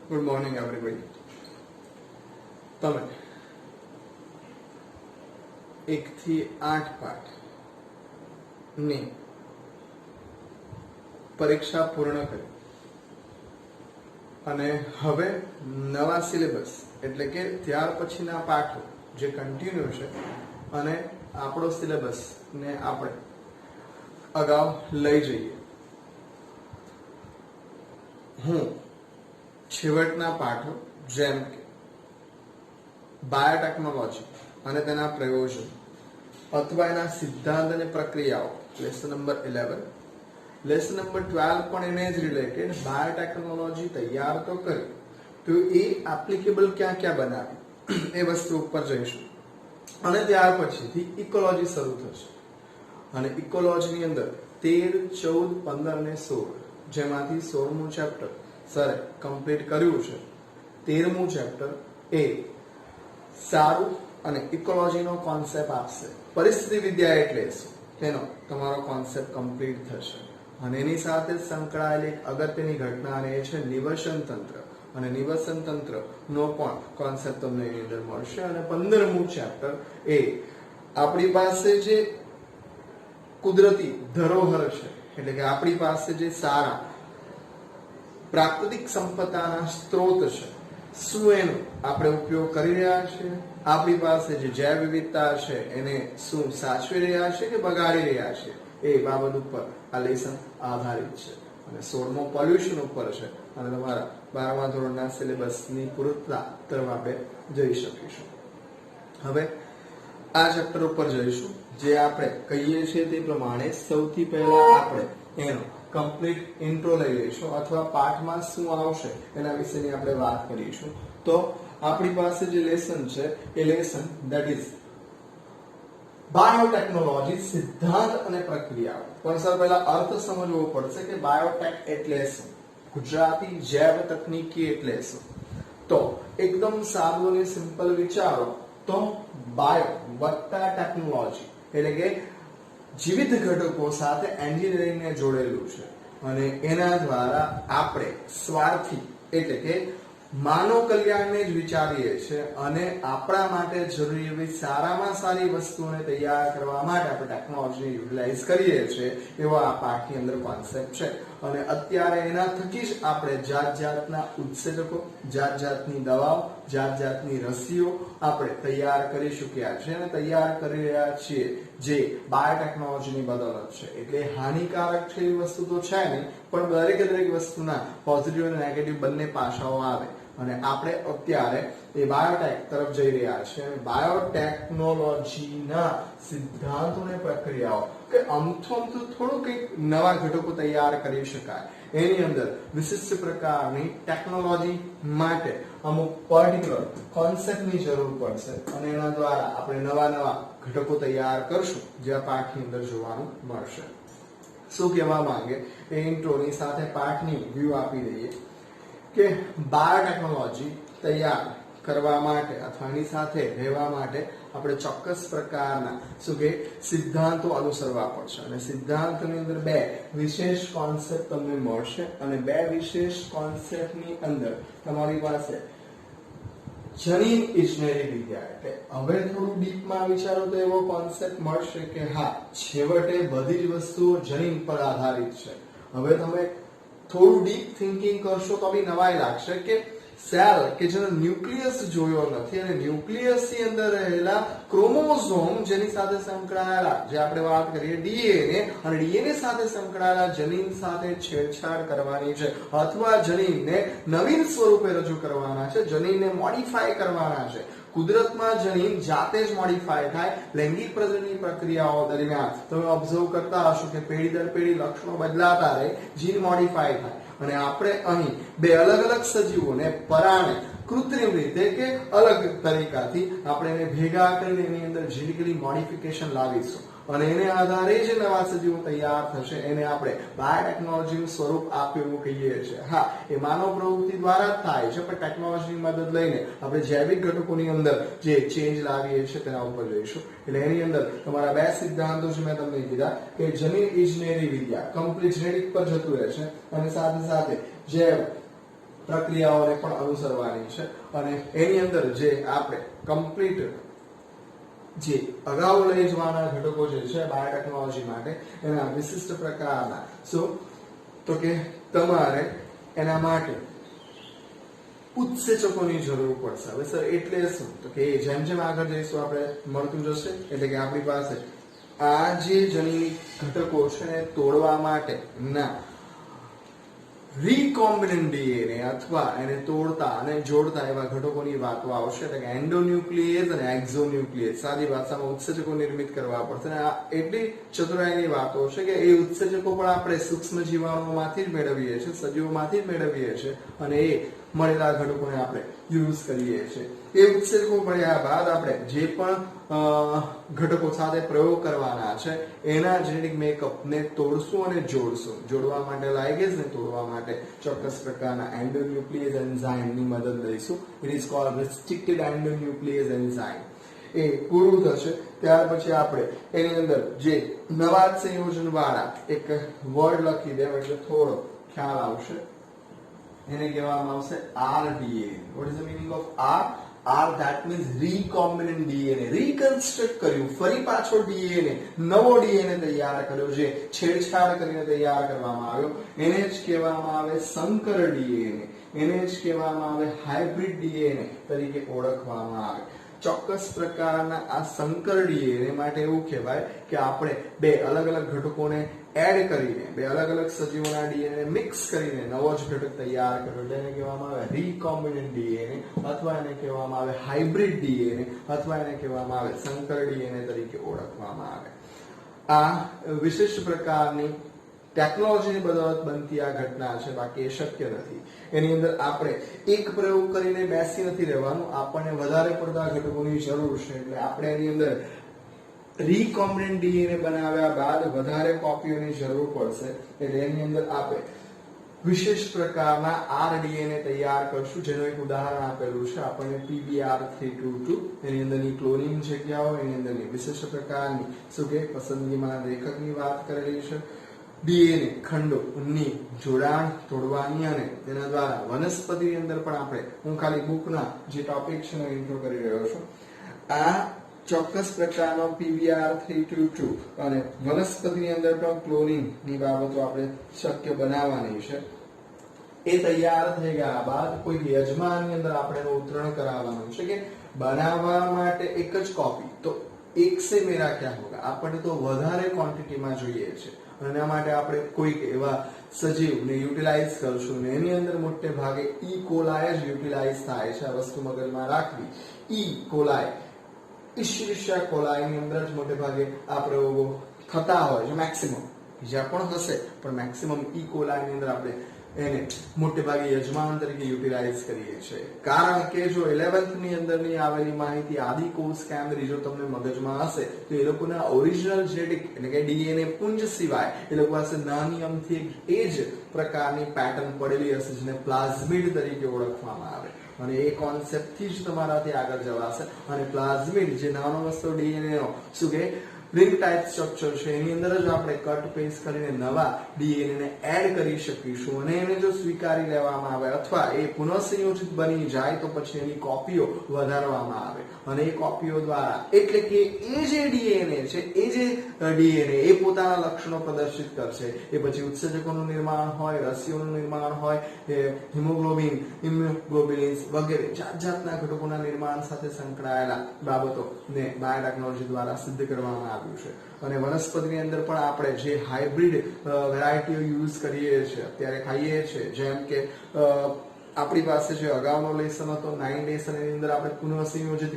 Good morning everybody. તમે 1 થી 8 પાઠ ની પરીક્ષા પૂર્ણ કરી અને હવે નવા સિલેબસ એટલે કે ત્યાર પછીના પાઠો જે કન્ટિન્યુ છે અને આપણો સિલેબસ ને આપણે અગાઉ લઈ જઈએ. હું છેવટના પાઠો જેમ કે બાયોટેકનોલોજી અને તેના પ્રયોજન અથવા એના સિદ્ધાંત અને પ્રક્રિયાઓ લેસન નંબર 11, લેસન નંબર 12 પણ એને જ રિલેટેડ બાયોટેકનોલોજી તૈયાર તો કરી, તો એ એપ્લિકેબલ ક્યાં ક્યાં બનાવી એ વસ્તુ ઉપર જઈશું. અને ત્યાર પછીથી ઇકોલોજી શરૂ થશે અને ઇકોલોજીની અંદર 13, 14, 15 અને 16 જેમાંથી 16મું ચેપ્ટર સરે કમ્પ્લીટ કર્યું છે. 13મું ચેપ્ટર એ સારું અને ઇકોલોજીનો કોન્સેપ્ટ આપશે. પરિસ્થિતિ વિદ્યા એટલે શું તેનો તમારો કોન્સેપ્ટ કમ્પ્લીટ થશે અને એની સાથે સંકળાયેલી એક અગત્યની ઘટના અને એ છે નિવસન તંત્ર, અને નિવસન તંત્ર નો પણ કોન્સેપ્ટ તમને એની અંદર મળશે. અને 15મું ચેપ્ટર એ આપણી પાસે જે કુદરતી ધરોહર છે એટલે કે આપણી પાસે જે સારા પ્રાકૃતિક સંપદાના સ્ત્રોત છે, શું એનો આપણે ઉપયોગ કરી રહ્યા છીએ, આપણી પાસે જે જૈવ વિવિધતા છે એને શું સાચવી રહ્યા છે કે બગાડી રહ્યા છે, એ બાબત ઉપર આ લેસન આધારિત છે. અને 16મો પોલ્યુશન ઉપર છે અને તમારા 12મા ધોરણના સિલેબસની પૂર્ણતા તરફ આપણે જઈ શકીશું. હવે આ ચેપ્ટર ઉપર જઈશું. જે આપણે કહીએ છીએ તે પ્રમાણે સૌથી પહેલા આપણે એનો કમ્પ્લીટ ઇન્ટ્રો લઈ લઈશું અથવા પાઠમાં શું આવશે એના વિશેની આપણે વાત કરીશું. તો આપણી પાસે જે લેસન છે એ લેસન ધેટ ઇઝ બાયોટેકનોલોજી, સિદ્ધાંત અને પ્રક્રિયાઓ. પણ સર પહેલા અર્થ સમજવો પડશે કે બાયોટેક એટલે શું, ગુજરાતી જૈવ તકનીકી એટલે શું. તો એકદમ સાદું અને સિમ્પલ વિચારો તો બાયો વત્તા ટેકનોલોજી એટલે કે જીવિત ઘટકો સાથે એન્જિનિયરિંગને જોડેલું છે અને એના દ્વારા આપણે સ્વાર્થી એટલે કે માનવ કલ્યાણને જ વિચારીએ છીએ અને આપણા માટે જરૂરી એવી સારામાં સારી વસ્તુઓને તૈયાર કરવા માટે આપણે ટેકનોલોજીને યુટિલાઇઝ કરીએ છીએ એવો આ પાઠની અંદર કોન્સેપ્ટ છે. અને અત્યારે એના થકી જ આપણે જાત જાતના ઉત્સેચકો, જાત જાતની દવાઓ, જાત જાતની રસીઓ આપણે તૈયાર કરી ચૂક્યા છે અને તૈયાર કરી રહ્યા છીએ જે બાયોટેકનોલોજીની બદૌલત છે. એટલે હાનિકારક છે એવી વસ્તુ તો છે નહીં, પણ દરેકે દરેક વસ્તુના પોઝિટિવ અને નેગેટિવ બંને પાસાઓ આવે અને આપણે અત્યારે એ બાયોટેક તરફ જઈ રહ્યા છીએ. બાયોટેકનોલોજીના સિદ્ધાંતો અને પ્રક્રિયાઓ કે અમથું થોડું કંઈક નવા ઘટકો તૈયાર કરી શકાય, એની અંદર વિશિષ્ટ પ્રકારની ટેકનોલોજી માટે અમુક પર્ટિક્યુલર કોન્સેપ્ટની જરૂર પડશે અને એના દ્વારા આપણે નવા નવા ઘટકો તૈયાર કરશું જે આ પાઠની અંદર જોવાનું મળશે. શું કહેવા માંગે એ ઇન્ટ્રોની સાથે પાઠની વ્યૂ આપી દઈએ કે બાયોટેકનોલોજી તૈયાર કરવા માટે અથવા એની સાથે રહેવા માટે આપણે ચોક્કસ પ્રકારના શું કે સિદ્ધાંતો અનુસરવા પડશે. અને સિદ્ધાંતની અંદર 2 વિશેષ કોન્સેપ્ટ તમને મળશે અને 2 વિશેષ કોન્સેપ્ટની અંદર તમારી પાસે જનીન ઇજનેરી વિદ્યા એટલે હવે થોડું ડીપમાં વિચારો તો એવો કોન્સેપ્ટ મળશે કે હા, છેવટે બધી જ વસ્તુઓ જનીન પર આધારિત છે. હવે તમે થોડું ડીપ થિંકિંગ કરશો તો બી નવાઈ લાગશે કે સેલ કે જેનો ન્યુક્લિયસ જોયો નથી અને ન્યુક્લિયસ ની અંદર રહેલા ક્રોમોઝોમ જેની સાથે સંકળાયેલા જે આપણે વાત કરીએ ડીએનએ અને ડીએનએ સાથે સંકળાયેલા જનીન સાથે છેડછાડ કરવાની છે અથવા જનીનને નવીન સ્વરૂપે રજૂ કરવાના છે, જનીનને મોડિફાય કરવાના છે. કુદરતમાં જનીન જાતે જ મોડિફાય થાય. લૈંગિક પ્રજનનની પ્રક્રિયાઓ દરમિયાન તમે ઓબ્ઝર્વ કરતા હશો કે પેઢી દર પેઢી લક્ષણો બદલાતા રહે, જીન મોડિફાય થાય અને આપણે અહીં 2 અલગ અલગ સજીવોને પરાણે કૃત્રિમ રીતે કે અલગ તરીકાથી આપણે એને ભેગા કરીને એની અંદર જીનેટિકલી મોડિફિકેશન લાવીશું અને એને આધારે જે નવા સજીવો તૈયાર થશે એને આપણે બાયોટેકનોલોજીનું સ્વરૂપ આપ્યું એવું કહીએ છીએ. હા, એ માનવ પ્રવૃત્તિ દ્વારા જ થાય છે, પણ ટેકનોલોજીની મદદ લઈને આપણે જૈવિક ઘટકોની અંદર જે ચેન્જ લાવીએ છીએ તેના ઉપર જઈશું. એટલે એની અંદર તમારા 2 સિદ્ધાંતો છે મેં તમને કીધા કે જનીન ઇજનેરી વિદ્યા કમ્પ્લીટ જેનેટિક પર જતું રહેશે અને સાથે સાથે જૈવ પ્રક્રિયાઓને પણ અનુસરવાની છે અને એની અંદર જે આપણે કમ્પ્લીટ જે અગાઉ લઈ જવાના ઘટકો જે છે બાયોટેકનોલોજી માટે એના વિશિષ્ટ પ્રકારના તો કે તમારે એના માટે ઉત્સેચકોની જરૂર પડશે. હવે સર એટલે શું? તો કે જેમ જેમ આગળ જઈશું આપણે મળતું જશે એટલે કે આપણી પાસે આ જે જનીની ઘટકો છે ને તોડવા માટે ના રીકોમ્બિનન્ટ ડીએનએ અથવા એને તોડતા અને જોડતા એવા ઘટકોની વાતો આવશે એટલે કે એન્ડોન્યુક્લિયેઝ અને એક્ઝોન્યુક્લિયેઝ. સાદી ભાષામાં ઉત્સેચકો નિર્મિત કરવા પડશે અને આ એટલી ચતુરાઈની વાતો છે કે એ ઉત્સેચકો પણ આપણે સૂક્ષ્મ જીવાણુઓમાંથી જ મેળવીએ છીએ, સજીવોમાંથી જ મેળવીએ છીએ અને એ મળેલા ઘટકોને આપણે યુઝ કરીએ છીએ. એ ઉત્સેચકો મળ્યા બાદ આપણે જે પણ ઘટકો સાથે પ્રયોગ કરવાના છે એના જેનેટિક મેકઅપને તોડશું અને જોડશું. જોડવા માટે લાઇગેઝ ને તોડવા માટે ચોક્કસ પ્રકારના એન્ડોન્યુક્લિયેઝ એન્ઝાઇમની મદદ લઈશું. It is called restricted endonuclease enzyme. એ પૂરું થશે ત્યાર પછી આપણે એની અંદર જે નવા સંયોજન વાળા એક વર્ડ લખી દેવ એટલે થોડો ખ્યાલ આવશે. એને કહેવામાં આવશે RDA. What is the meaning of R? R that means recombinant DNA. રીકન્સ્ટ્રક્ટ કર્યું, ફરી પાછો DNA, નવો DNA તૈયાર કર્યો, જે છેડછાડ કરીને તૈયાર કરવામાં આવ્યો એને જ કહેવામાં આવે સંકર DNA. એને જ કહેવામાં આવે હાઇબ્રિડ DNA તરીકે ઓળખવામાં આવે. ચોક્કસ પ્રકારના આ સંકર DNA માટે એવું કહેવાય કે આપણે બે અલગ અલગ ઘટકોને એડ કરીને, બે અલગ અલગ સજીવોના DNA મિક્સ કરીને નવો જ ઘટક તૈયાર કર્યો એટલે એને કહેવામાં આવે રીકોમ્બિનન્ટ DNA અથવા એને કહેવામાં આવે હાઇબ્રિડ DNA અથવા એને કહેવામાં આવે સંકર DNA તરીકે ઓળખવામાં આવે. આ વિશિષ્ટ પ્રકારની ટેકનોલોજીની બદૌલત બનતી આ ઘટના છે, બાકી એ શક્ય નથી. એની અંદર આપણે એક પ્રયોગ કરીને બેસી નથી રહેવાનું, આપણને વધારે પડતા ઘટકોની જરૂર છે એટલે આપણે એની અંદર રીકોમ્બિનન્ટ ડીએનએ બનાવ્યા બાદ વધારે કોપીઓની જરૂર પડશે એટલે એની અંદર આપણે વિશેષ પ્રકારના RDNA તૈયાર કરશું, જેનું એક ઉદાહરણ આપેલું છે આપણને PBR322. એની અંદરની ક્લોનિંગ જગ્યાઓ, એની અંદરની વિશેષ પ્રકારની શું કે પસંદગીમાં લેખકની વાત કરેલી છે. ડીએનએ ખંડોની જોડાણ તોડવાની અને તેના દ્વારા વનસ્પતિની અંદર પણ આપણે, હું ખાલી બુકના જે ટોપિક છે એનો ઇન્ટ્રો કરી રહ્યો છું, આ ચોક્કસ પ્રકારનો PBR322 અને વનસ્પતિની અંદર પણ ક્લોનિંગ ની બાબતો આપણે શક્ય બનાવવાની છે. એ તૈયાર થઈ ગયા બાદ કોઈ યજમાનની અંદર આપણે એનું ઉતરણ કરાવવાનું છે કે બનાવવા માટે એક જ કોપી, તો એક સે મેરા ક્યા હોગા, આપણને તો વધારે ક્વોન્ટિટીમાં જોઈએ છે એના માટે આપણે કોઈક એવા સજીવને યુટિલાઇઝ કરશું ને એની અંદર મોટે ભાગે ઈ કોલાય જ યુટિલાઇઝ થાય છે. આ વસ્તુ મગજમાં રાખવી. ઈ કોલાય, ઇશ્ચેરિશિયા કોલાયની અંદર જ મોટે ભાગે આ પ્રયોગો થતા હોય છે. મેક્સિમમ બીજા પણ હશે પણ મેક્સિમમ ઈ કોલાયની અંદર આપણે એને મોટે ભાગે યજમાન તરીકે યુટિલાઇઝ કરીએ છીએ. કારણ કે જો 11th ની અંદરની આવેલી માહિતી આદિકોષ કેન્દ્રી જો તમને મગજમાં હશે તો એ લોકોના ઓરિજિનલ જેનેટિક એટલે કે ડીએનએ પુંજ સિવાય એ લોકો પાસે નાની અમથી એ જ પ્રકારની પેટર્ન પડેલી હશે જેને પ્લાઝમિડ તરીકે ઓળખવામાં આવે અને એ કોન્સેપ્ટ થી જ તમારાથી આગળ જવાશે. અને પ્લાઝમિડ જે નાનો વસ્તુ ડીએનએ નો શું કે રિંગ ટાઇપ સ્ટ્રક્ચર છે એની અંદર જ આપણે કટ પેસ્ટ કરીને નવા ડીએનએ ને એડ કરી શકીશું અને એને જો સ્વીકારી લેવામાં આવે અથવા એ પુનઃસંયોજિત બની જાય તો પછી એની કોપીઓ વધારવામાં આવે અને એ કોપીઓ દ્વારા એટલે કે એ જે ડીએનએ છે એ જે ડીએનએ એ પોતાના લક્ષણો પ્રદર્શિત કરશે. એ પછી ઉત્સેચકોનું નિર્માણ હોય, રસીઓનું નિર્માણ હોય, હિમોગ્લોબિન, ઇમ્યુનોગ્લોબ્યુલિન્સ વગેરે જાત જાતના ઘટકોના નિર્માણ સાથે સંકળાયેલા બાબતોને બાયોટેકનોલોજી દ્વારા સિદ્ધ કરવામાં આવે છે. અને વનસ્પતિની અંદર પણ આપણે જે હાઇબ્રિડ વેરાયટીઓ યુઝ કરીએ છીએ, અત્યારે ખાઈએ છીએ, જેમ કે આપણી પાસે જે અગાઉનો લેસન હતો 9 લેસન, એની અંદર આપણે પુનઃસંયોજિત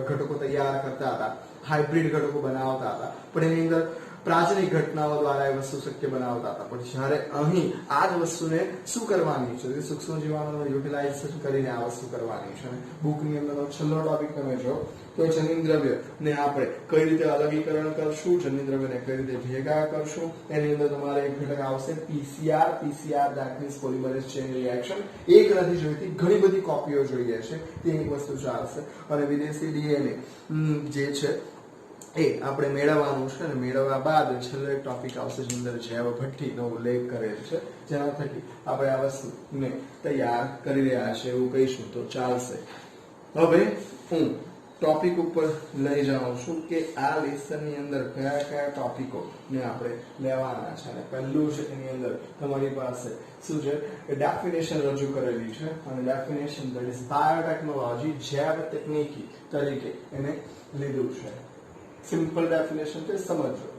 ઘટકો તૈયાર કરતા હતા, હાઇબ્રિડ ઘટકો બનાવતા હતા, પણ એની અંદર પ્રાચીનિક ઘટનાઓ દ્વારા એ વસ્તુ શક્ય બનાવતા હતા. પણ જ્યારે અહીં આ જ વસ્તુને શું કરવાની છે, સૂક્ષ્મ જીવાણુનો યુટિલાઇઝેશન કરીને આ વસ્તુ કરવાની છે. બુકની અંદરનો છેલ્લો ટોપિક તમે જો તો જનીનદ્રવ્ય ને આપણે કઈ રીતે અલગીકરણ કરશું, જનીનદ્રવ્યને કઈ રીતે ભેગા કરશું, એની અંદર તમારે એક ઘટક આવશે PCR. that means polymerase chain reaction. એક નથી જોઈતી, ઘણી બધી કોપીઓ જોઈએ છે, તે એક વસ્તુ ચાલશે. અને વિદેશી ડીએનએ જે છે એ આપણે મેળવવાનું છે અને મેળવ્યા બાદ છેલ્લો એક ટોપિક આવશે જેની અંદર જૈવ ભઠ્ઠીનો ઉલ્લેખ કરેલ છે, જેના થકી આપણે આ વસ્તુને તૈયાર કરી રહ્યા છે એવું કહીશું તો ચાલશે. હવે હું ટોપિક ઉપર લઈ જાઉં છું કે આ લેસનની અંદર કયા કયા ટોપિકો ને આપણે લેવાના છે. અને પહેલું છે એની અંદર તમારી પાસે શું છે ડેફિનેશન રજૂ કરેલી છે અને ડેફિનેશન ધેટ ઇઝ બાયોટેકનોલોજી જૈવ તકનીકી તરીકે એને લીધું છે. સિમ્પલ ડેફિનેશન છે, સમજો.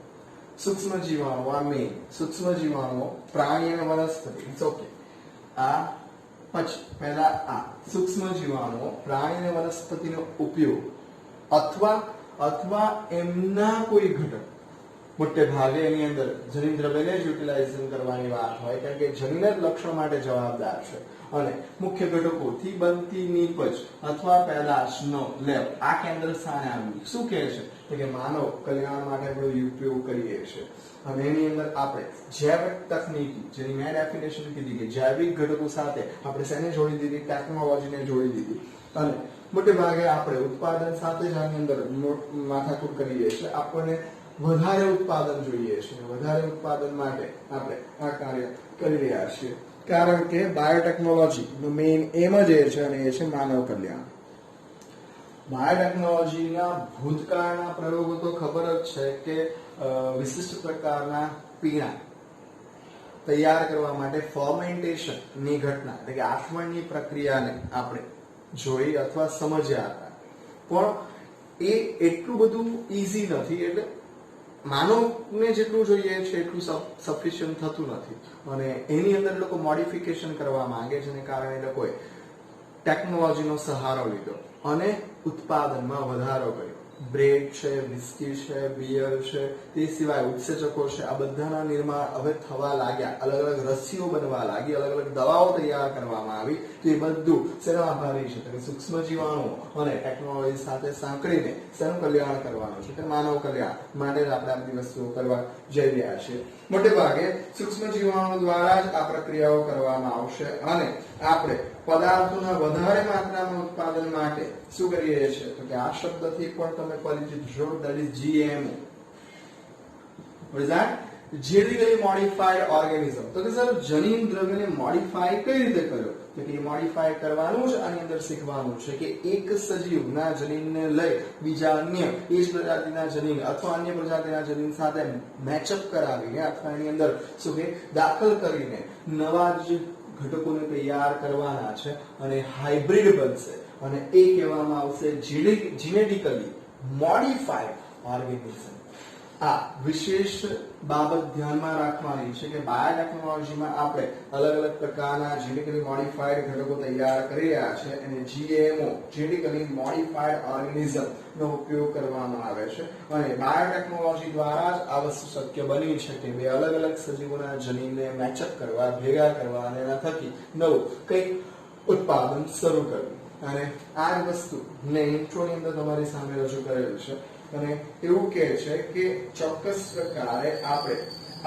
સૂક્ષ્મ જીવાણુ, આ મેઇન સૂક્ષ્મ જીવાણુઓ પ્રાણી અને વનસ્પતિ. It's okay. આ પછી પહેલા આ સૂક્ષ્મ જીવાણુઓ પ્રાણી અને વનસ્પતિનો ઉપયોગ અથવા એમના કોઈ ઘટક, મોટે ભાગે એની અંદર જનીન દ્રવ્યને જ યુટિલાઇઝેશન કરવાની વાત હોય, કારણ કે જનીન જ લક્ષણ માટે જવાબદાર છે અને મુખ્ય ઘટકોથી બનતી નીપજ અથવા પેદાશનો લેબ આ કેન્દ્ર સ્થાને આવ્યું. શું કહે છે કે માનવ કલ્યાણ માટે આપણે ઉપયોગ કરીએ છીએ અને એની અંદર આપણે જૈવિક તકનીકી, જેની મેં ડેફિનેશન કીધી કે જૈવિક ઘટકો સાથે આપણે શેને જોડી દીધી? ટેકનોલોજીને જોડી દીધી. અને મોટે ભાગે આપણે ઉત્પાદન સાથે જ આની અંદર માથાકૂટ કરીએ છીએ. આપણને વધારે ઉત્પાદન જોઈએ છે, વધારે ઉત્પાદન માટે આપણે આ કાર્ય કરી રહ્યા છીએ, કારણ કે બાયોટેકનોલોજી નો મેઇન એમ જ એ છે અને એ છે માનવ કલ્યાણ. બાયોટેકનોલોજીના ભૂતકાળના પ્રયોગો તો ખબર જ છે કે વિશિષ્ટ પ્રકારના પીણા તૈયાર કરવા માટે ફર્મેન્ટેશન ની ઘટના, એટલે કે આથમણની પ્રક્રિયાને આપણે જોઈ અથવા સમજ્યા હતા. પણ એ એટલું બધું ઈઝી નથી, એટલે માનવને જેટલું જોઈએ છે એટલું સફિશિયન્ટ થતું નથી અને એની અંદર લોકો મોડિફિકેશન કરવા માંગે છે, જેને કારણે લોકોએ ટેકનોલોજીનો સહારો લીધો અને ઉત્પાદનમાં વધારો કર્યો. બ્રેડ છે, વિસ્કી છે, બિયર છે, તે સિવાય ઉત્સેચકો છે, આ બધાના નિર્માણ હવે થવા લાગ્યા. અલગ અલગ રસીઓ બનવા લાગી, અલગ અલગ દવાઓ તૈયાર કરવામાં આવી. તો એ બધું શેના આભારી છે? કે સૂક્ષ્મ જીવાણુઓ અને ટેકનોલોજી સાથે સાંકળીને શેનું કલ્યાણ કરવાનું છે? કે માનવ કલ્યાણ માટે જ આપણે આ બધી વસ્તુઓ કરવા જઈ રહ્યા છીએ. મોટે ભાગે સૂક્ષ્મ જીવાણુઓ દ્વારા જ આ પ્રક્રિયાઓ કરવામાં આવશે અને આપણે પદાર્થોના વધારે માત્રામાં ઉત્પાદન માટે શું કરીએ છીએ? તો કે આ શબ્દથી પણ તમે પરિચિત છો, that is GMO. What is that? Genetically modified organism. તો કે સર જનીન દ્રવ્યને મોડિફાઈ કઈ રીતે કર્યો? તો કે મોડિફાઈ કરવાનું જ આની અંદર શીખવાનું છે કે એક સજીવના જનીનને લઈ બીજા અન્ય એ જ પ્રજાતિના જનીન અથવા અન્ય પ્રજાતિના જનીન સાથે મેચઅપ કરાવીને અથવા એની અંદર શું કે દાખલ કરીને નવા જ ઘટકોને તૈયાર કરવાના છે અને હાઇબ્રિડ બનશે અને એ કહેવામાં આવશે જીનેટિકલી મોડિફાઈડ ઓર્ગેનિઝમ. આ વિશેષ બાબત ધ્યાનમાં રાખવાની છે કે બાયોટેકનોલોજીમાં આપણે અલગ અલગ પ્રકારના જેનેટિકલી મોડિફાઈડ ઘટકો તૈયાર કરી રહ્યા છે અને GMO જેનેટિકલી મોડિફાઈડ ઓર્ગેનિઝમ નો ઉપયોગ કરવામાં આવે છે અને બાયોટેકનોલોજી દ્વારા જ આ વસ્તુ શક્ય બની છે કે બે અલગ અલગ સજીવોના જનીનને મેચઅપ કરવા, ભેગા કરવા અને એના થકી નવું કંઈક ઉત્પાદન શરૂ કરવું. અને આ જ વસ્તુ ને ઇન્ટ્રોની અંદર તમારી સામે રજૂ કરેલું છે અને એવું કહે છે કે ચોક્કસ પ્રકારે આપણે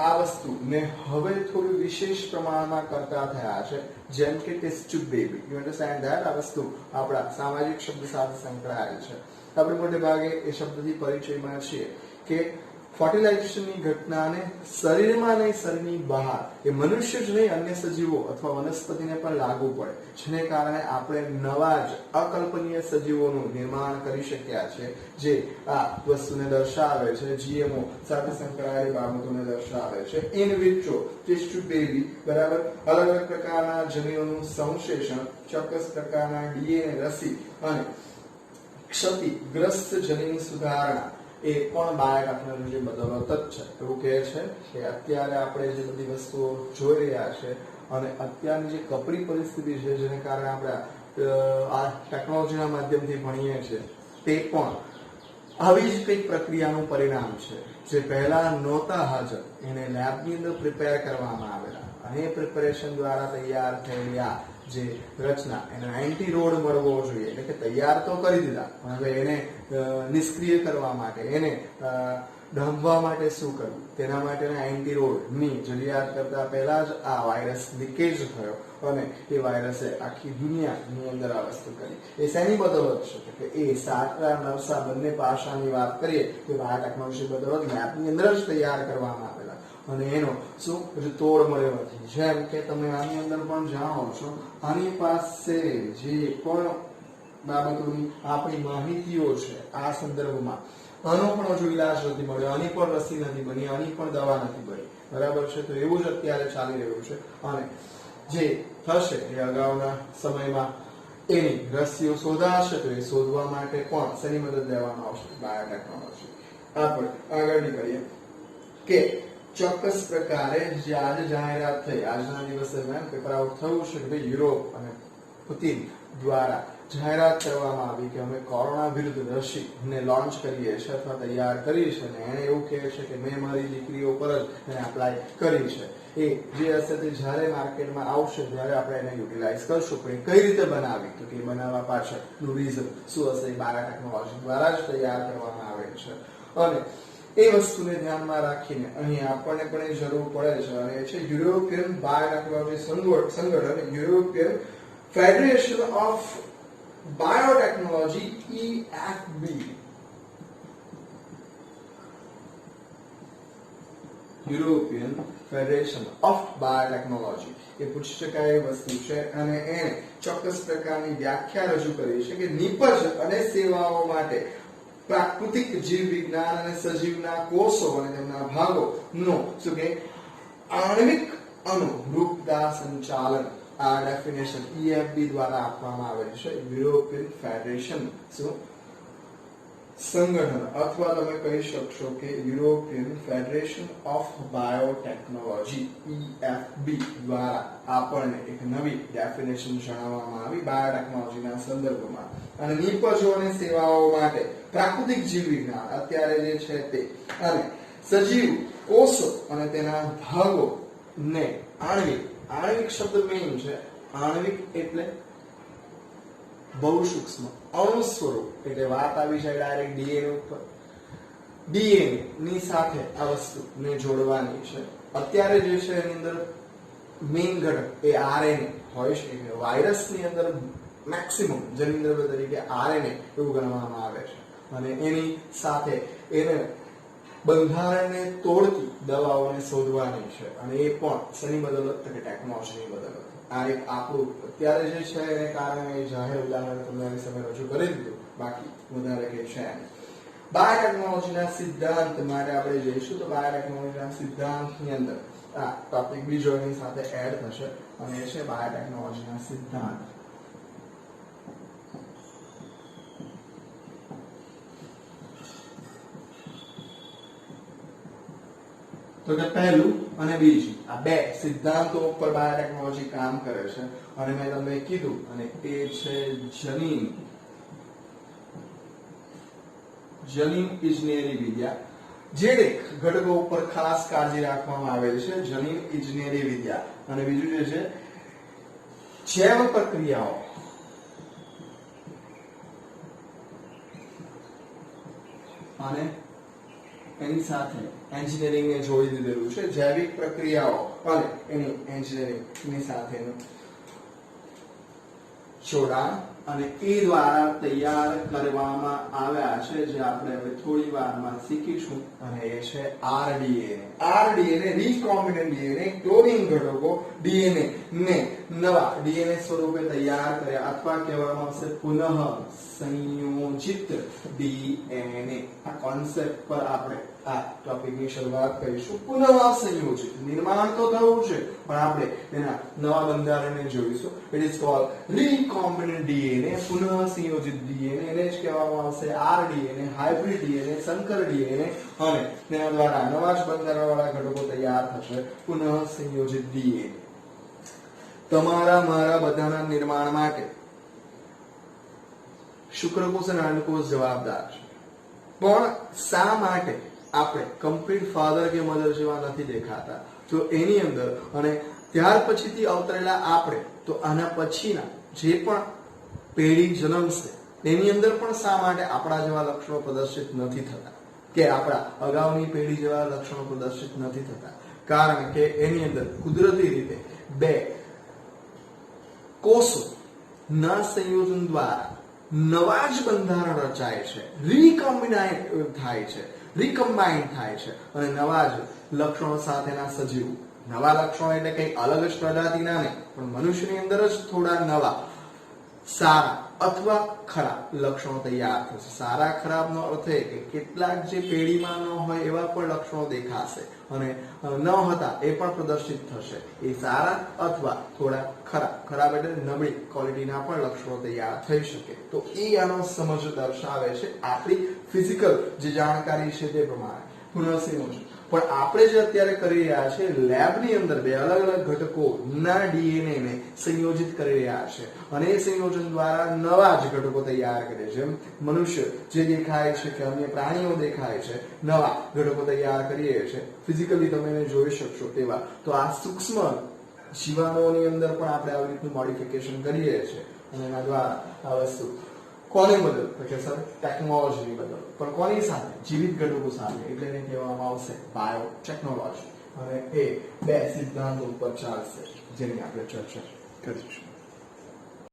આ વસ્તુને હવે થોડું વિશેષ પ્રમાણમાં કરતા થયા છે, જેમ કે test tube baby. You understand that? આ વસ્તુ આપણા સામાજિક શબ્દ સાથે સંકળાયેલ છે. આપણે મોટે ભાગે એ શબ્દથી પરિચયમાં છીએ કે ફર્ટિલાઇઝેશનની ઘટનાને શરીરમાં નહીં, શરીરની બહાર, એ મનુષ્ય જ નહીં અન્ય સજીવો અથવા વનસ્પતિને પણ લાગુ પડે, જેને કારણે આપણે નવા જ અકલ્પનીય સજીવોનું નિર્માણ કરી શક્યા છે, જે આ વસ્તુને દર્શાવે છે, GMO સાથે સંકળાયેલી બાબતોને દર્શાવે છે. In vitro test tube baby, બરાબર, અલગ અલગ પ્રકારના જનીનોનું સંશ્લેષણ, ચોક્કસ પ્રકારના DNA રસી અને ક્ષતિગ્રસ્ત જનીન સુધારણા એ પણ બાયોટેકનોલોજી બદલત જ છે. એવું કહે છે કે અત્યારે આપણે જે બધી વસ્તુઓ જોઈ રહ્યા છે અને અત્યારની જે કપરી પરિસ્થિતિ છે, જેને કારણે આપણે આ ટેકનોલોજીના માધ્યમથી ભણીએ છીએ, તે પણ આવી જ કંઈક પ્રક્રિયાનું પરિણામ છે, જે પહેલા નહોતા હાજર. એને લેબની અંદર પ્રિપેર કરવામાં આવેલા અને એ પ્રિપેરેશન દ્વારા તૈયાર થયેલી આ જે રચના, એને એન્ટી રોડ મળવો જોઈએ, એટલે કે તૈયાર તો કરી દીધા પણ હવે એને નિષ્ક્રિય કરવા માટે, એને ડામવા માટે શું કરવું, તેના માટેના એન્ટીરોડની જરૂરિયાત કરતા પહેલા જ આ વાયરસ લીકેજ થયો અને એ વાયરસે આખી દુનિયાની અંદર આ વસ્તુ કરી. એ શેની બદૌલત છે કે એ સાચા નવસા બંને પાસાની વાત કરીએ તો બાયોટેકનોલોજી બદૌલત લેબની અંદર જ તૈયાર કરવામાં આવેલા અને એનો શું હજુ તોડ મળ્યો નથી. જેમ કે તમે આની અંદર પણ જાણો છો, આની પાસે જે પણ બાબતોની આપણી માહિતીઓ છે આ સંદર્ભમાં આનો પણ હજુ ઈલાજ નથી મળ્યો, આની પણ રસી નથી બની, આની પણ દવા નથી બની. બરાબર છે? તો એવું જ અત્યારે ચાલી રહ્યું છે અને જે થશે એ અગાઉના સમયમાં એની રસીઓ શોધાશે તો એ શોધવા માટે પણ શેની મદદ લેવામાં આવશે? બાયોટેકનોલોજી. આપણે આગળ નીકળીએ કે ચોક્કસ પ્રકારે જે આજે જાહેરાત થઈ, આજના દિવસ દરમિયાન પેપર આઉટ થયું છે કે ભાઈ યુરોપ અને પુતિન દ્વારા જાહેરાત કરવામાં આવી કે અમે કોરોના વિરુદ્ધ રસીને લોન્ચ કરીએ છીએ અથવા તૈયાર કરી છે અને એને એવું કહે છે કે મેં મારી દીકરીઓ પર જ એને એપ્લાય કરી છે. એ જે હશે તે જ્યારે માર્કેટમાં આવશે ત્યારે આપણે એને યુટિલાઇઝ કરશું. પણ એ કઈ રીતે બનાવી, તો કે બનાવવા પાછળનું રીઝન શું હશે? એ બાયોટેકનોલોજી દ્વારા જ તૈયાર કરવામાં આવે છે અને એ વસ્તુને ધ્યાનમાં રાખીને અહીં આપણને પણ એ જરૂર પડે છે અને એ છે યુરોપિયન બાયોટેકનોલોજી સંગઠન, European Federation of Biotechnology, EFB. European Federation of Biotechnology એ પૂછી શકાય એ વસ્તુ છે અને એને ચોક્કસ પ્રકારની વ્યાખ્યા રજૂ કરી છે કે નિપજ અને સેવાઓ માટે પ્રાકૃતિક જીવ વિજ્ઞાન અને સજીવના કોષો અને તેમના ભાગોનો શું કે આણ્વિક અનુરૂપતા સંચાલન, આ ડેફિનેશન EFB દ્વારા આપવામાં આવેલ છે. યુરોપિયન ફેડરેશન શું સંગઠન અથવા તમે કહી શકશો કે European Federation of Biotechnology, EFB દ્વારા આપણને એક નવી ડેફિનેશન જણાવવામાં આવી બાયોટેકનોલોજીના સંદર્ભમાં. અને નિપજો અને સેવાઓ માટે પ્રાકૃતિક જીવ વિજ્ઞાન અત્યારે જે છે તે અને સજીવ કોષો અને તેના ભાગો ને આણ્વિક શબ્દ મેઇન છે. આણ્વિક એટલે બહુ સૂક્ષ્મ, અણુ સ્વરૂપ એટલે વાત આવી જાય ડાયરેક્ટ ડીએનએ ઉપર. ડીએનએ ની સાથે આ વસ્તુને જોડવાની છે. અત્યારે જે છે એની અંદર મેઇન ઘટક એ આરએનએ હોય છે. વાયરસની અંદર મેક્સિમમ જનીન્દ્રવ્ય તરીકે આરએનએ એવું ગણવામાં આવે છે અને એની સાથે એને બંધારણને તોડતી દવાઓને શોધવાની છે અને એ પણ શેની બદૌલત? કે ટેકનોલોજીની બદૌલત. આ એક આપણું અત્યારે જે છે એને કારણે જાહેર ઉદાહરણ તમને સમય રજૂ કરી દીધું, બાકી વધારે કંઈ છે નહીં. બાયોટેકનોલોજીના સિદ્ધાંત માટે આપણે જઈશું તો બાયોટેકનોલોજીના સિદ્ધાંતની અંદર આ ટોપિક બીજો એની સાથે એડ થશે અને એ છે બાયોટેકનોલોજીના સિદ્ધાંત. તો કે પહેલું અને બીજું આ બે સિદ્ધાંતો ઉપર બાયોટેકનોલોજી કામ કરે છે અને મેં તમને કીધું અને એ છે જનીન ઇજનેરી વિદ્યા. જે ઘટકો ઉપર ખાસ કાળજી રાખવામાં આવેલ છે જનીન ઇજનેરી વિદ્યા. અને બીજું જે છે જૈવ પ્રક્રિયાઓ અને એની સાથે એન્જિનિયરિંગને જોડી દીધેલું છે. જૈવિક પ્રક્રિયાઓ અને એની એન્જિનિયરિંગની સાથેનું જોડાણ અને એ દ્વારા તૈયાર કરવામાં આવ્યા છે જે આપણે હવે થોડી વારમાં શીખીશું અને એ છે આરડીએનએ રીકોમ્બિનન્ટ ડીએનએ ક્લોનિંગ ઘટકો ડીએનએ ને નવા ડીએનએ સ્વરૂપે તૈયાર કર્યા અથવા કહેવામાં આવશે પુનઃ સંયોજિત ડીએનએ. આ કોન્સેપ્ટ પર આપણે આ ટોપિકની શરૂઆત કરીશું. પુનઃ સંયોજિત નિર્માણ તો થયું છે પણ આપણે એના નવા બંધારણને જોઈશું. ઇટ ઇઝ કોલ્ડ રીકોમ્બિનન્ટ ડીએનએ, પુનઃ સંયોજિત ડીએનએ. એને જ કહેવામાં આવશે આરડીએનએ, હાઇબ્રિડ ડીએનએ, સંકર ડીએનએ અને તેના દ્વારા નવા જ બંધારણવાળા ઘટકો તૈયાર થશે પુનઃ સંયોજિત ડીએનએ. તમારા મારા બધાના નિર્માણ માટે શુક્રકોષ અને અંડકોષ જવાબદાર છે. પણ શા માટે આપણે કમ્પ્લીટ ફાધર કે મધર જેવા નથી દેખાતા? તો એની અંદર અને ત્યાર પછીથી અવતરેલા આપણે તો આના પછીના જે પણ પેઢી જન્મશે એની અંદર પણ શા માટે આપણા જેવા લક્ષણો પ્રદર્શિત નથી થતા? કે આપણા અગાઉની પેઢી જેવા લક્ષણો પ્રદર્શિત નથી થતા, કારણ કે એની અંદર કુદરતી રીતે બે કોષો ના સંયોજન દ્વારા નવા જ બંધારણ રચાય છે, રીકમ્બાઇન થાય છે અને નવા જ લક્ષણો સાથેના સજીવો. નવા લક્ષણો એટલે કઈ અલગ જ પ્રજાતિના નહીં, પણ મનુષ્યની અંદર જ થોડા નવા સારા અથવા ખરાબ લક્ષણો તૈયાર થશે. સારા ખરાબનો અર્થ એ કે કેટલાક જે પેઢીમાં ન હોય એવા પણ લક્ષણો દેખાશે અને ન હતા એ પણ પ્રદર્શિત થશે. એ સારા અથવા થોડા ખરાબ એટલે નબળી ક્વોલિટીના પણ લક્ષણો તૈયાર થઈ શકે. તો એ આનો સમજ દર્શાવે છે આપણી ફિઝિકલ જે જાણકારી છે તે પ્રમાણે. પુનઃસંયોજન પણ આપણે જે અત્યારે કરી રહ્યા છે લેબની અંદર બે અલગ અલગ ઘટકો ના ડીએનએ ને સંયોજિત કરી રહ્યા છે અને એ સંયોજન દ્વારા નવા જ ઘટકો તૈયાર કરે છે. મનુષ્ય જે દેખાય છે કે અન્ય પ્રાણીઓ દેખાય છે, નવા ઘટકો તૈયાર કરીએ છીએ, ફિઝિકલી તમે એને જોઈ શકશો તેવા. તો આ સૂક્ષ્મ જીવાણુઓની અંદર પણ આપણે આવી રીતનું મોડિફિકેશન કરીએ છીએ અને એના દ્વારા આ વસ્તુ કોને બદલ કે સર ટેકનોલોજીની બદલ, પણ કોની સાથે? જીવિત ઘટકો સાથે. એટલે એને કહેવામાં આવશે બાયોટેકનોલોજી અને એ બે સિદ્ધાંતો ઉપર ચાલશે જેની આપણે ચર્ચા કરીશું.